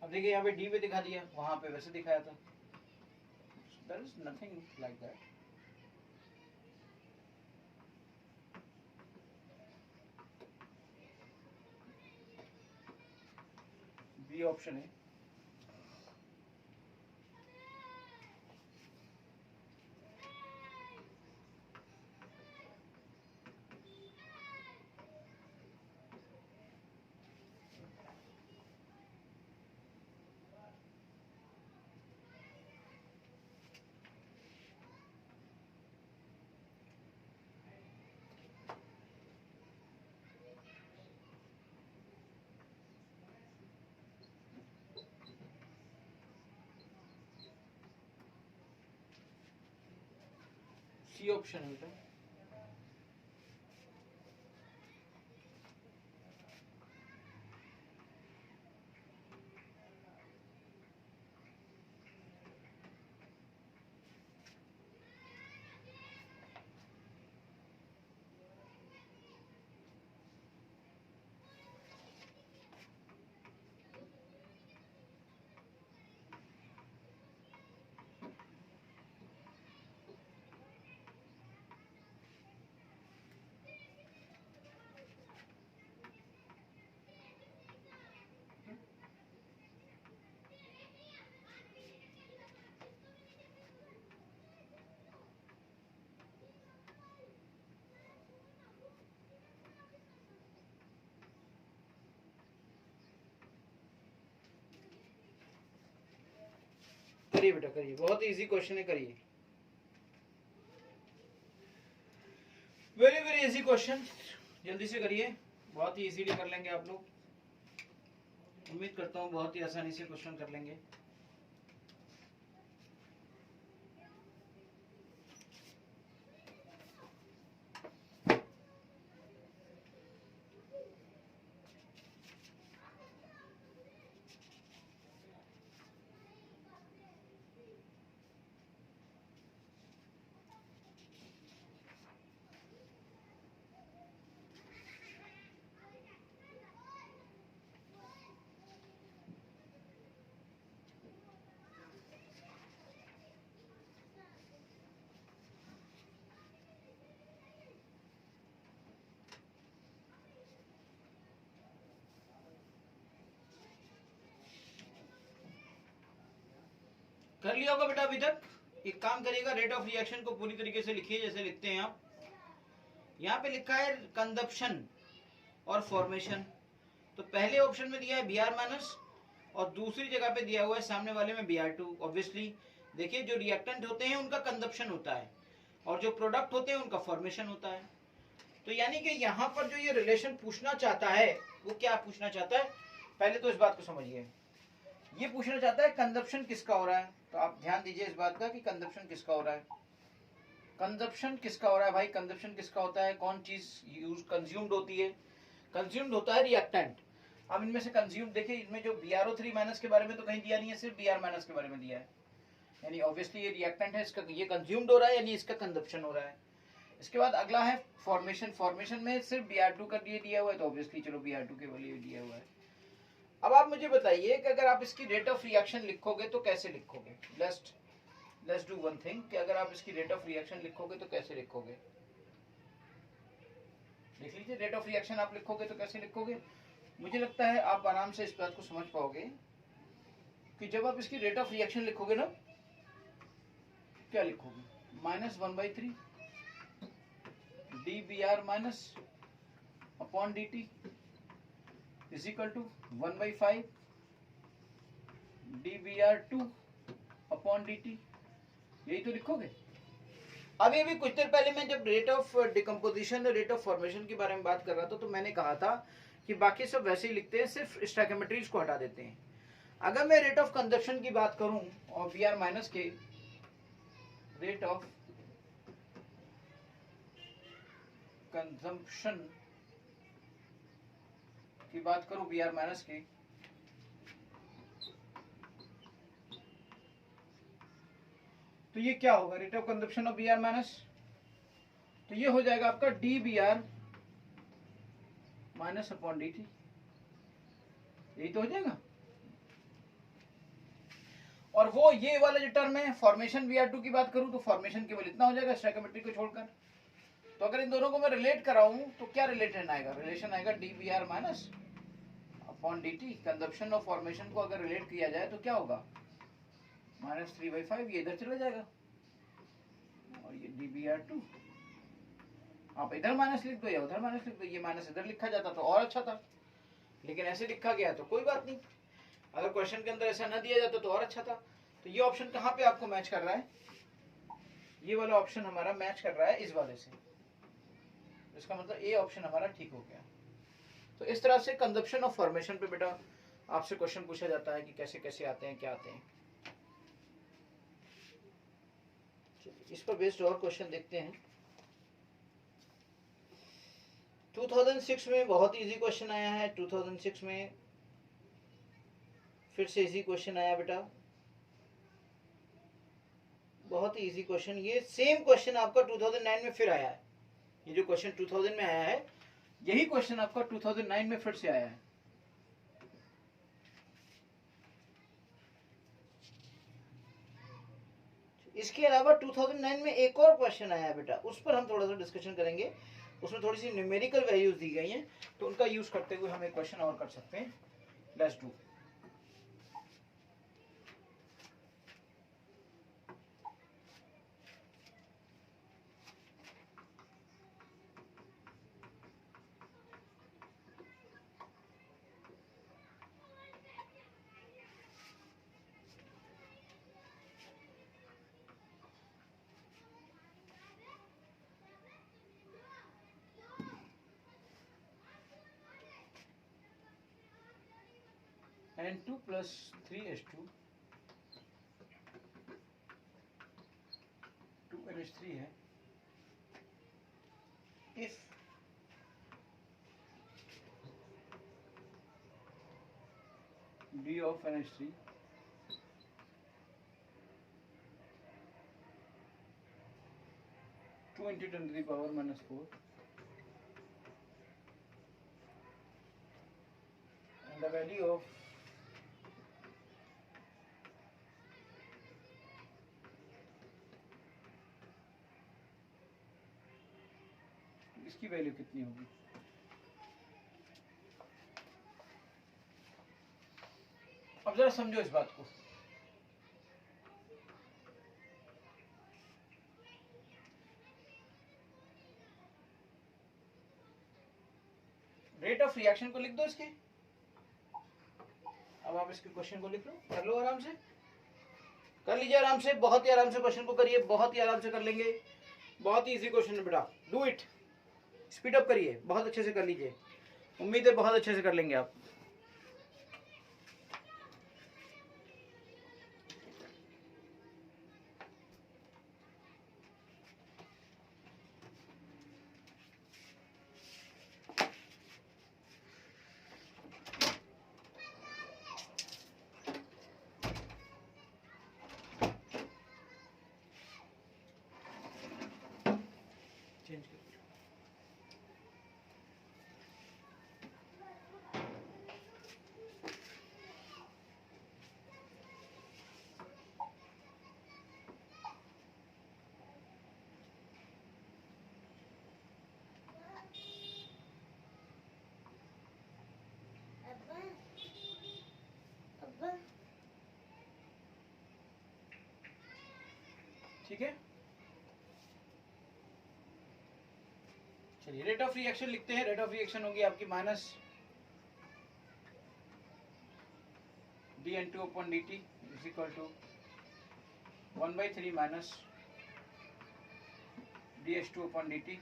अब देखिए यहाँ पे D पे दिखा दिया, वहां पे वैसे दिखाया था। There is nothing like that. B option है। सी ऑप्शन है बेटा। करिए बेटा करिए, बहुत इजी क्वेश्चन है, करिए। वेरी वेरी इजी क्वेश्चन, जल्दी से करिए, बहुत ही इजीली कर लेंगे आप लोग। उम्मीद करता हूँ बहुत ही आसानी से क्वेश्चन कर लेंगे। कर लिया होगा बेटा अभी तक। एक काम करिएगा, रेट ऑफ रिएक्शन को पूरी तरीके से लिखिए जैसे लिखते हैं आप। यहाँ पे लिखा है कंजप्शन और फॉर्मेशन, तो पहले ऑप्शन में दिया है बी आर माइनस और दूसरी जगह पे दिया हुआ है सामने वाले में बी आर टू। ऑब्वियसली देखिए जो रिएक्टेंट होते हैं उनका कंजप्शन होता है और जो प्रोडक्ट होते हैं उनका फॉर्मेशन होता है। तो यानी कि यहाँ पर जो ये रिलेशन पूछना चाहता है वो क्या पूछना चाहता है, पहले तो इस बात को समझिए। ये पूछना चाहता है कंजप्शन किसका हो रहा है, तो आप ध्यान दीजिए इस बात का कि कंजप्शन किसका हो रहा है। कंजप्शन किसका हो रहा है भाई, कंजप्शन किसका होता है, कौन चीज यूज कंज्यूम्ड होती है, कंज्यूम्ड होता है रिएक्टेंट। अब इनमें से कंज्यूम्ड देखिए, इनमें जो BrO3 माइनस के बारे में तो कहीं दिया नहीं है, सिर्फ Br माइनस के बारे में दिया है। यानी ऑब्वियसली ये रिएक्टेंट है, इसका ये कंज्यूम्ड हो रहा है यानी इसका कंजप्शन हो रहा है। इसके बाद अगला है फॉर्मेशन, फॉर्मेशन में सिर्फ Br2 का दिया हुआ है, तो ऑब्वियसली चलो Br2 के वैल्यू दिया हुआ है। अब आप मुझे बताइए कि अगर आप इसकी रेट ऑफ रिएक्शन लिखोगे तो कैसे लिखोगे। लेट्स डू वन थिंग कि अगर आप इसकी रेट ऑफ रिएक्शन लिखोगे तो कैसे लिखोगे। लिख लीजिए, रेट ऑफ रिएक्शन आप लिखोगे तो कैसे लिखोगे। मुझे लगता है आप आराम से इस बात को समझ पाओगे कि जब आप इसकी रेट ऑफ रिएक्शन लिखोगे ना, क्या लिखोगे, -1/3 dBr minus upon dt is equal to 1/5 dBr2 upon dt, यही तो लिखोगे। अभी अभी कुछ देर पहले मैं जब रेट ऑफ डिकम्पोजिशन और रेट ऑफ फॉर्मेशन के बारे में बात कर रहा था तो मैंने कहा था कि बाकी सब वैसे ही लिखते हैं, सिर्फ स्टैकियोमेट्रीज को हटा देते हैं। अगर मैं रेट ऑफ कंजप्शन की बात करूं और Br माइनस के रेट ऑफ कंजम्पशन की बात करूं Br माइनस की, तो ये क्या होगा, rate of consumption of Br minus, तो ये हो जाएगा आपका dBr माइनस अपॉन dt, यही तो हो जाएगा। और वो ये वाला जो टर्म है फॉर्मेशन Br2 की बात करूं तो फॉर्मेशन केवल इतना हो जाएगा स्टैकियोमेट्री को छोड़कर। तो अगर इन दोनों को मैं रिलेट कराऊं तो क्या रिलेशन आएगा, रिलेशन आएगा dBr minus upon dt। Consumption और फॉर्मेशन को अगर रिलेट किया जाए तो क्या होगा, -3/5, ये इधर चला जाएगा और ये dBr2, आप इधर माइनस लिख दो या उधर माइनस लिख दो, ये माइनस इधर लिखा जाता तो और अच्छा था, लेकिन ऐसे लिखा गया तो कोई बात नहीं। अगर क्वेश्चन के अंदर ऐसा ना दिया जाता तो और अच्छा था। तो ये ऑप्शन कहाँ पे आपको मैच कर रहा है, ये वाला ऑप्शन हमारा मैच कर रहा है इस वाले से, इसका मतलब ए ऑप्शन हमारा ठीक हो गया। तो इस तरह से कंजप्शन ऑफ फॉर्मेशन पे बेटा आपसे क्वेश्चन पूछा जाता है कि कैसे कैसे आते हैं, क्या आते हैं। इस पर बेस्ड और क्वेश्चन देखते हैं। 2006 में बहुत इजी क्वेश्चन आया है। 2006 में फिर से इजी क्वेश्चन आया बेटा, बहुत ही इजी क्वेश्चन। ये सेम क्वेश्चन आपका 2009 में फिर आया है। ये जो क्वेश्चन 2000 में आया है, यही क्वेश्चन आपका 2009 में फिर से आया है। इसके अलावा 2009 में एक और क्वेश्चन आया है बेटा, उस पर हम थोड़ा सा डिस्कशन करेंगे। उसमें थोड़ी सी न्यूमेरिकल वैल्यूज दी गई हैं, तो उनका यूज करते हुए हम एक क्वेश्चन और कर सकते हैं। Let's do. N2 plus 3H2 2NH3 है। if D of NH3 2 into 10 to the power minus 4 and the value of इसकी वैल्यू कितनी होगी। अब जरा समझो इस बात को। रेट ऑफ रिएक्शन को लिख दो इसके। अब आप इसके क्वेश्चन को लिख लो, कर लो आराम से, कर लीजिए आराम से, बहुत ही आराम से क्वेश्चन को करिए, बहुत ही आराम से कर लेंगे। बहुत ही इजी क्वेश्चन है बेटा, डू इट, स्पीड अप करिए, बहुत अच्छे से कर लीजिए। उम्मीद है बहुत अच्छे से कर लेंगे आप। चेंज कर ठीक है। चलिए रेट ऑफ रिएक्शन लिखते हैं। रेट ऑफ रिएक्शन होगी आपकी minus dN2 upon dt is equal to 1/3 minus dH2 upon dt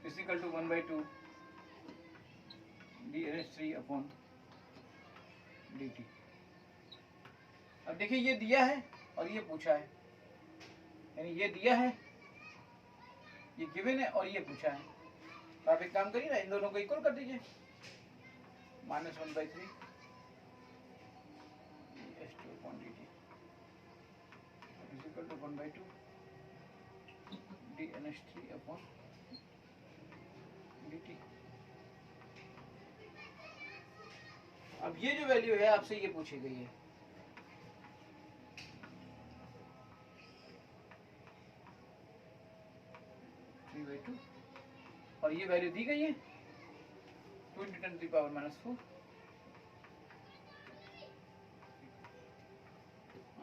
is equal to 1/2 dNH3 upon dt। अब देखिए ये दिया है और ये पूछा है, यानी ये दिया है, ये गिवन है और ये पूछा है। तो आप एक काम करिए ना, इन दोनों को इक्वल कर दीजिए। Minus 1/3 H2 upon dt is equal to 1/2 dNH3 upon dt। अब ये जो वैल्यू है आपसे ये पूछी गई है, और ये वैल्यू दी गई है 2 into 10 to the power minus 4।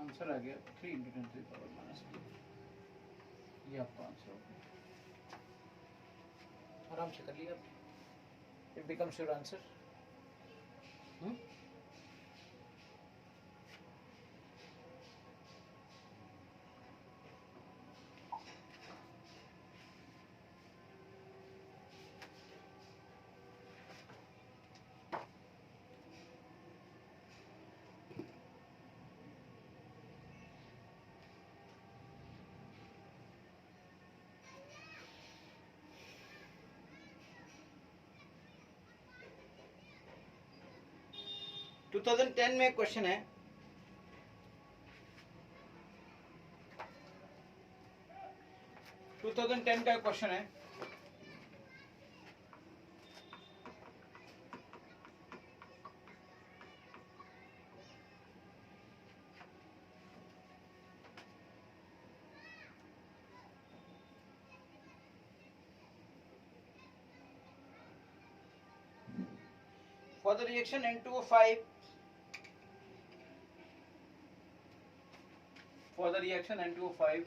Answer आ गया 3 into 10 to the power minus 2। ये आपका आंसर हो गया। आराम से कर लिया, इट बिकम्स योर आंसर। 2010 में क्वेश्चन है, का क्वेश्चन है, for the reaction N2O5, for the reaction N2O5,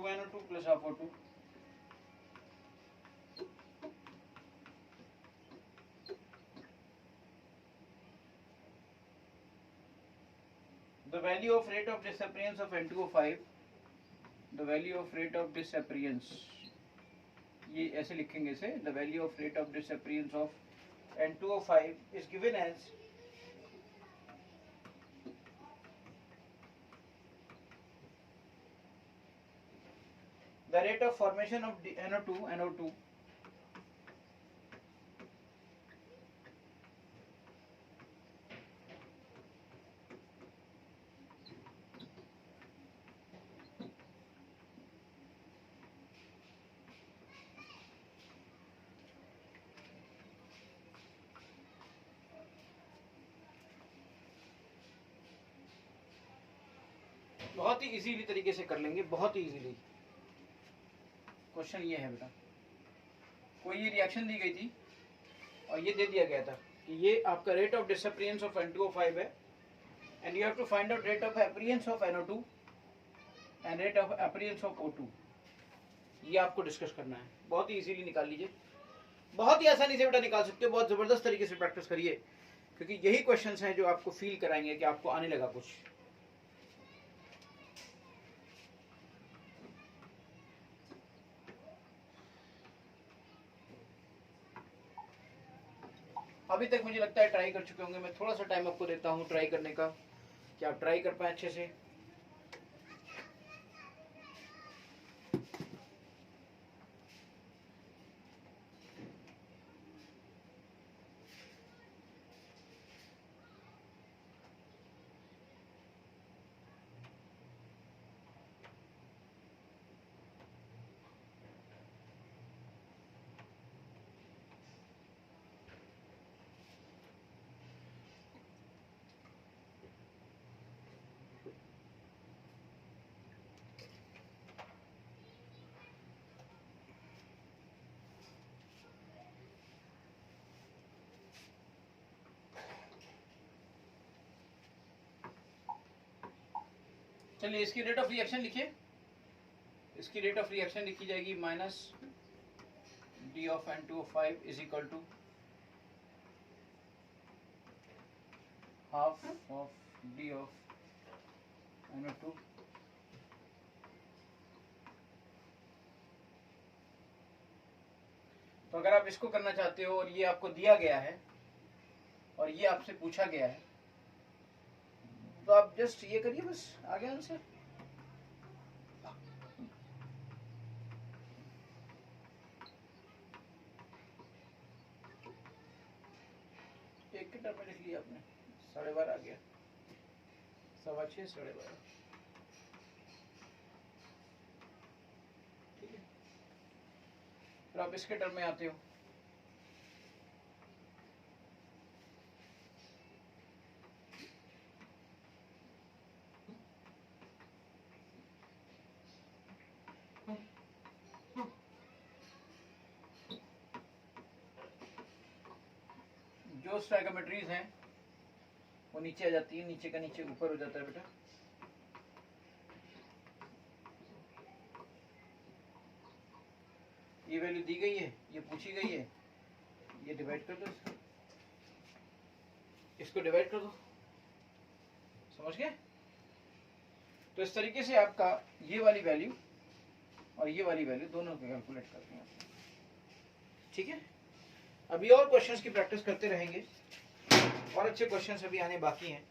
NO2 plus half O2, the value of rate of disappearance of N2O5, the value of rate of disappearance, ये ऐसे लिखेंगे इसे, the value of rate of disappearance of N2O5 is given as the rate of formation of NO2 बहुत ही easily तरीके से कर लेंगे, बहुत ही इजीली। क्वेश्चन ये है बेटा, कोई ये रिएक्शन दी गई थी और ये दे दिया गया था कि ये आपका rate of disappearance of N2O5 है, and you have to find out rate of appearance of NO2 and rate of appearance of O2। ये आपको डिस्कस करना है, बहुत ही इजीली निकाल लीजिए, बहुत ही आसानी से बेटा निकाल सकते हो, बहुत जबरदस्त तरीके से प्रैक्टिस करिए, क्योंकि यही क्वेश्चंस हैं जो आपको फील कराएंगे कि आपको आने लगा कुछ। अभी तक मुझे लगता है ट्राई कर चुके होंगे, मैं थोड़ा सा टाइम आपको देता हूँ ट्राई करने का, कि आप ट्राई कर पाए अच्छे से। चलिए इसकी रेट ऑफ रिएक्शन लिखिए, इसकी रेट ऑफ रिएक्शन लिखी जाएगी minus d of N2O5 is equal to half of d of NO2 तो अगर आप इसको करना चाहते हो और ये आपको दिया गया है और ये आपसे पूछा गया है, तो आप जस्ट ये करिए, बस आगे आंसर। एक टर्म में लिख लिया आपने, 12:30 आ गया, 6:15 12:30, ठीक है। फिर आप इसके टर्म में आते हो, जो स्टैगोमेट्रीज हैं वो नीचे आ जाती है, नीचे का नीचे ऊपर हो जाता है बेटा। ये वैल्यू दी गई है, ये पूछी गई है, ये डिवाइड कर दो, इसको डिवाइड कर दो, समझ गए? तो इस तरीके से आपका ये वाली वैल्यू और ये वाली वैल्यू दोनों को कैलकुलेट करते हैं, ठीक है। अभी और क्वेश्चंस की प्रैक्टिस करते रहेंगे, और अच्छे क्वेश्चंस अभी आने बाकी हैं।